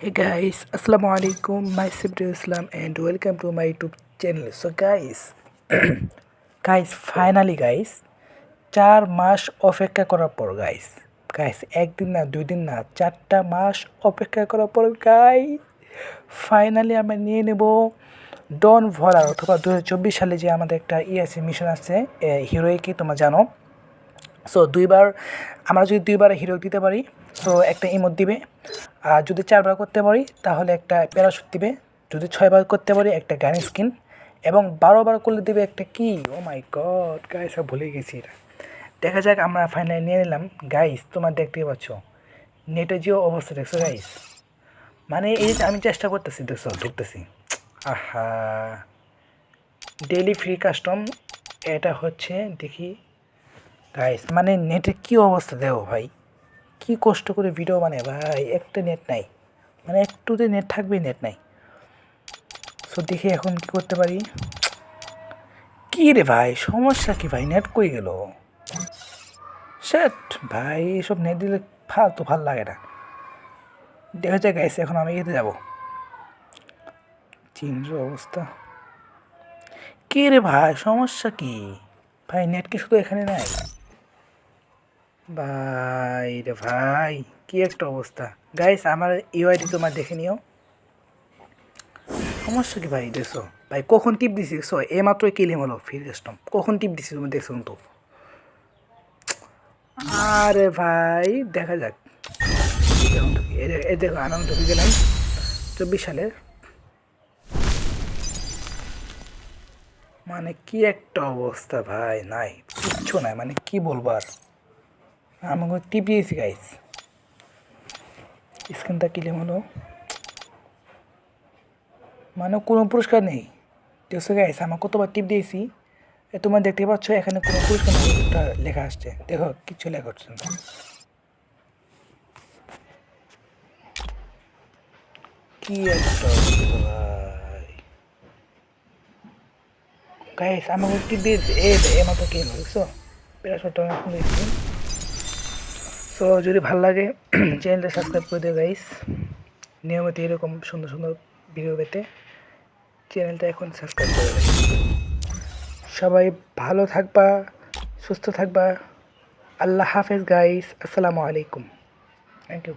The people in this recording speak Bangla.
Hey guys, Assalamu alaikum. Myself Islam and welcome to my YouTube channel. So finally guys, 4 মাস অপেক্ষা করার পর guys একদিন না 2 দিন না 4টা মাস অপেক্ষা করার পর ফাইনালি আমরা নিয়ে নেব ডন ভলার অথবা 2024 সালে যে আমাদের একটা আছে মিশন আছে হিরোইকি তোমরা জানো। সো আমরা যদি 2বার হিরো দিতে পারি সো একটা ইমোট দিবে, আর যদি 4বার করতে পারি তাহলে একটা প্যারাশুট দিবে, যদি 6বার করতে পারি একটা গান স্কিন, এবং 12বার করলে দিবে একটা কি, ও মাই গড গাইস ভুলে গেছি এটা। দেখা যাক, আমরা ফাইনালি নিয়ে নিলাম গাইস। তোমার দেখতেই পাচ্ছ নেটে যে অবস্থা দেখছো গাইস, মানে এই যে আমি চেষ্টা করতেছি দেখছো ঢুকতেছি, আহা ডেইলি ফ্রি কাস্টম এটা হচ্ছে দেখি গাইস, মানে নেটের কি অবস্থা দেও ভাই, কি কষ্ট করে ভিডিও বানায় ভাই, একটা নেট নাই, মানে একটুতে নেট থাকবে নেট নাই। সো দেখি এখন কি করতে পারি। কি রে ভাই সমস্যা কি ভাই, নেট কই গেল? সেট ভাই এসব নেট দিলে ফালতু ভাল লাগে না। দেখা যায় গাইস, এখন আমি এতে যাবো। চিন্তার অবস্থা কি রে ভাই, সমস্যা কি ভাই, নেট কি শুধু এখানে নাই ভাই রে ভাই, কি একটা অবস্থা গাইস। আমার ইউআইডি তোমার দেখে নিও, সমস্যা কি ভাই দেখছো ভাই, কখন টিপ দিছি দেখছো, মাত্র কিলিম হলো ফ্রি কাস্টম, কখন টিপ দিছি তুমি দেখছো তো। আরে ভাই দেখা যাক, দেখো আনন্দ ঢুকে গেলাম 24 সালের, মানে কি একটা অবস্থা ভাই, নাই কিচ্ছু নাই, মানে কি বলবো আর। আমাকে টিপ দিয়েছি গাইস, স্ক্রিনটা কিলিম হলো, মানে কোনো পুরস্কার নেই দেখছো গাইস। আমার কতবার টিপ দিয়েছি, তোমরা দেখতে পাচ্ছ এখানে কোনো পুরস্কার নেই, লেখা আসছে দেখো, কিচ্ছু লেখা হচ্ছে না। কি একটা ভাই গাইস, আমাকে টিপ দিয়েছে মতো কি দেখছো, প্যারাশুটটা আমি খুলেছি। সো যদি ভালো লাগে চ্যানেলটা সাবস্ক্রাইব করে দিও গাইস, নিয়মিত এরকম সুন্দর সুন্দর ভিডিও পেতে চ্যানেলটা এখন সাবস্ক্রাইব করে দেয়। সবাই ভালো থাকবা, সুস্থ থাকবা, আল্লাহ হাফেজ গাইস, আসসালামু আলাইকুম, থ্যাংক ইউ।